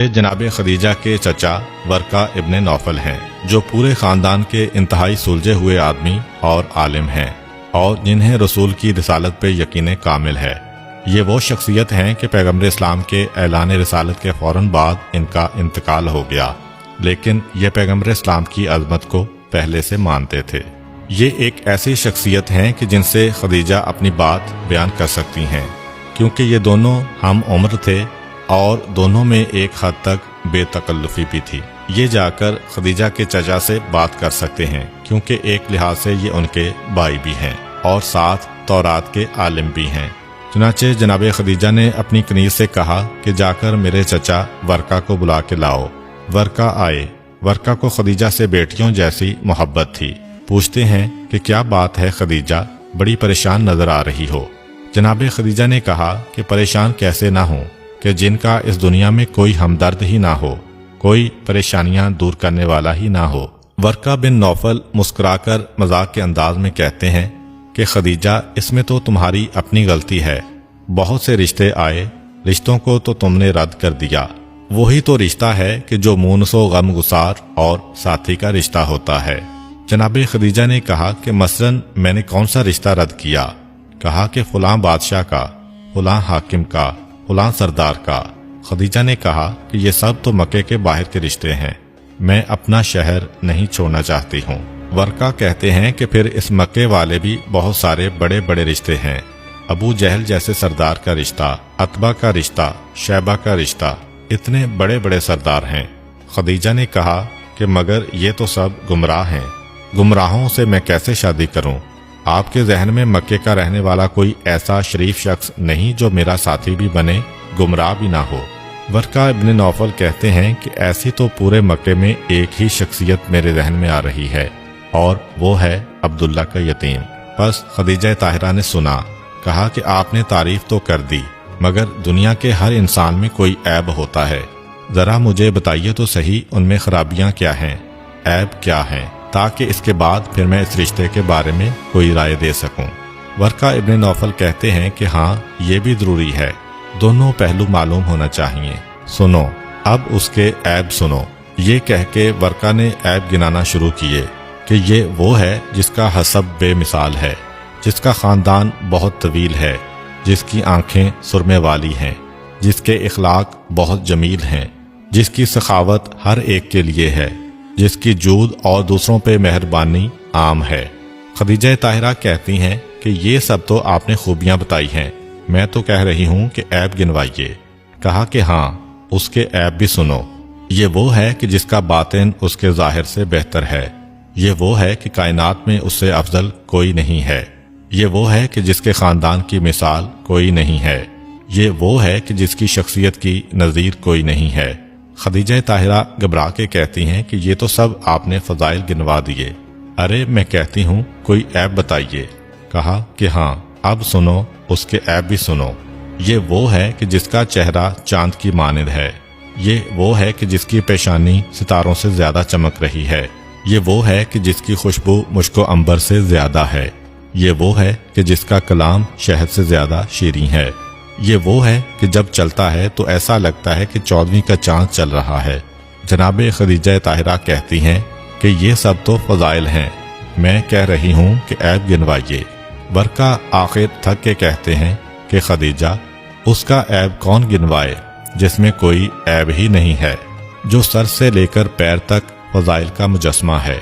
جناب خدیجہ کے چچا ورقہ ابن نوفل ہیں، جو پورے خاندان کے انتہائی سلجھے ہوئے آدمی اور عالم ہیں، اور جنہیں رسول کی رسالت پہ یقین کامل ہے۔ یہ وہ شخصیت ہیں کہ پیغمبر اسلام کے اعلان رسالت کے فوراً بعد ان کا انتقال ہو گیا، لیکن یہ پیغمبر اسلام کی عظمت کو پہلے سے مانتے تھے۔ یہ ایک ایسی شخصیت ہیں کہ جن سے خدیجہ اپنی بات بیان کر سکتی ہیں، کیونکہ یہ دونوں ہم عمر تھے اور دونوں میں ایک حد تک بے تکلفی بھی تھی۔ یہ جا کر خدیجہ کے چچا سے بات کر سکتے ہیں، کیونکہ ایک لحاظ سے یہ ان کے بھائی بھی ہیں اور ساتھ تورات کے عالم بھی ہیں۔ چنانچہ جناب خدیجہ نے اپنی کنیز سے کہا کہ جا کر میرے چچا ورقہ کو بلا کے لاؤ۔ ورقہ آئے۔ ورقہ کو خدیجہ سے بیٹیوں جیسی محبت تھی۔ پوچھتے ہیں کہ کیا بات ہے خدیجہ، بڑی پریشان نظر آ رہی ہو۔ جناب خدیجہ نے کہا کہ پریشان کیسے نہ ہوں، کہ جن کا اس دنیا میں کوئی ہمدرد ہی نہ ہو، کوئی پریشانیاں دور کرنے والا ہی نہ ہو۔ ورقہ بن نوفل مسکرا کر مذاق کے انداز میں کہتے ہیں کہ خدیجہ، اس میں تو تمہاری اپنی غلطی ہے۔ بہت سے رشتے آئے، رشتوں کو تو تم نے رد کر دیا۔ وہی تو رشتہ ہے کہ جو مونس و غم گسار اور ساتھی کا رشتہ ہوتا ہے۔ جناب خدیجہ نے کہا کہ مثلاً میں نے کون سا رشتہ رد کیا؟ کہا کہ فلاں بادشاہ کا، فلاں حاکم کا، فلاں سردار کا۔ خدیجہ نے کہا کہ یہ سب تو مکے کے باہر کے رشتے ہیں، میں اپنا شہر نہیں چھوڑنا چاہتی ہوں۔ ورقہ کہتے ہیں کہ پھر اس مکے والے بھی بہت سارے بڑے بڑے رشتے ہیں، ابو جہل جیسے سردار کا رشتہ، عتبہ کا رشتہ، شیبہ کا رشتہ، اتنے بڑے بڑے سردار ہیں۔ خدیجہ نے کہا کہ مگر یہ تو سب گمراہ ہیں، گمراہوں سے میں کیسے شادی کروں؟ آپ کے ذہن میں مکے کا رہنے والا کوئی ایسا شریف شخص نہیں جو میرا ساتھی بھی بنے، گمراہ بھی نہ ہو؟ ورقہ ابن نوفل کہتے ہیں کہ ایسی تو پورے مکے میں ایک ہی شخصیت میرے ذہن میں آ رہی ہے، اور وہ ہے عبداللہ کا یتیم۔ پس خدیجہ طاہرہ نے سنا، کہا کہ آپ نے تعریف تو کر دی، مگر دنیا کے ہر انسان میں کوئی عیب ہوتا ہے، ذرا مجھے بتائیے تو صحیح ان میں خرابیاں کیا ہیں، عیب کیا ہیں، تاکہ اس کے بعد پھر میں اس رشتے کے بارے میں کوئی رائے دے سکوں۔ ورقہ ابن نوفل کہتے ہیں کہ ہاں، یہ بھی ضروری ہے، دونوں پہلو معلوم ہونا چاہیے۔ سنو، اب اس کے عیب سنو۔ یہ کہہ کے ورقہ نے عیب گنانا شروع کیے کہ یہ وہ ہے جس کا حسب بے مثال ہے، جس کا خاندان بہت طویل ہے، جس کی آنکھیں سرمے والی ہیں، جس کے اخلاق بہت جمیل ہیں، جس کی سخاوت ہر ایک کے لیے ہے، جس کی جود اور دوسروں پہ مہربانی عام ہے۔ خدیجہ طاہرہ کہتی ہیں کہ یہ سب تو آپ نے خوبیاں بتائی ہیں، میں تو کہہ رہی ہوں کہ عیب گنوائیے۔ کہا کہ ہاں، اس کے عیب بھی سنو۔ یہ وہ ہے کہ جس کا باطن اس کے ظاہر سے بہتر ہے، یہ وہ ہے کہ کائنات میں اس سے افضل کوئی نہیں ہے، یہ وہ ہے کہ جس کے خاندان کی مثال کوئی نہیں ہے، یہ وہ ہے کہ جس کی شخصیت کی نظیر کوئی نہیں ہے۔ خدیجہ طاہرہ گھبرا کے کہتی ہیں کہ یہ تو سب آپ نے فضائل گنوا دیے، ارے میں کہتی ہوں کوئی عیب بتائیے۔ کہا کہ ہاں، اب سنو، اس کے عیب بھی سنو۔ یہ وہ ہے کہ جس کا چہرہ چاند کی مانند ہے، یہ وہ ہے کہ جس کی پیشانی ستاروں سے زیادہ چمک رہی ہے، یہ وہ ہے کہ جس کی خوشبو مشک و عنبر سے زیادہ ہے، یہ وہ ہے کہ جس کا کلام شہد سے زیادہ شیریں ہے، یہ وہ ہے کہ جب چلتا ہے تو ایسا لگتا ہے کہ 14ویں کا چاند چل رہا ہے۔ جناب خدیجہ طاہرہ کہتی ہیں کہ یہ سب تو فضائل ہیں، میں کہہ رہی ہوں کہ عیب گنوائیے۔ ورقہ آخر تھک کے کہتے ہیں کہ خدیجہ، اس کا عیب کون گنوائے جس میں کوئی عیب ہی نہیں ہے، جو سر سے لے کر پیر تک فضائل کا مجسمہ ہے۔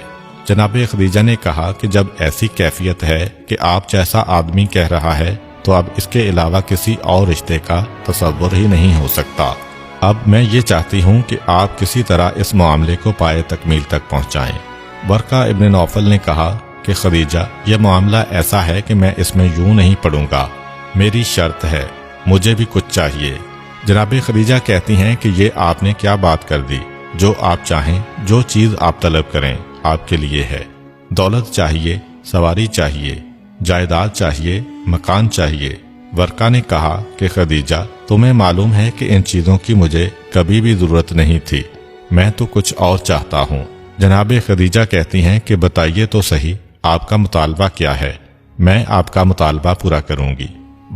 جناب خدیجہ نے کہا کہ جب ایسی کیفیت ہے کہ آپ جیسا آدمی کہہ رہا ہے تو اب اس کے علاوہ کسی اور رشتے کا تصور ہی نہیں ہو سکتا۔ اب میں یہ چاہتی ہوں کہ آپ کسی طرح اس معاملے کو پائے تکمیل تک پہنچائیں۔ ورقہ ابن نوفل نے کہا کہ خدیجہ، یہ معاملہ ایسا ہے کہ میں اس میں یوں نہیں پڑوں گا، میری شرط ہے، مجھے بھی کچھ چاہیے۔ جناب خدیجہ کہتی ہیں کہ یہ آپ نے کیا بات کر دی، جو آپ چاہیں، جو چیز آپ طلب کریں آپ کے لیے ہے۔ دولت چاہیے، سواری چاہیے، جائیداد چاہیے، مکان چاہیے۔ ورقہ نے کہا کہ خدیجہ، تمہیں معلوم ہے کہ ان چیزوں کی مجھے کبھی بھی ضرورت نہیں تھی، میں تو کچھ اور چاہتا ہوں۔ جناب خدیجہ کہتی ہیں کہ بتائیے تو صحیح، آپ کا مطالبہ کیا ہے، میں آپ کا مطالبہ پورا کروں گی۔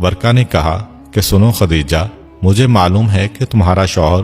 ورقہ نے کہا کہ سنو خدیجہ، مجھے معلوم ہے کہ تمہارا شوہر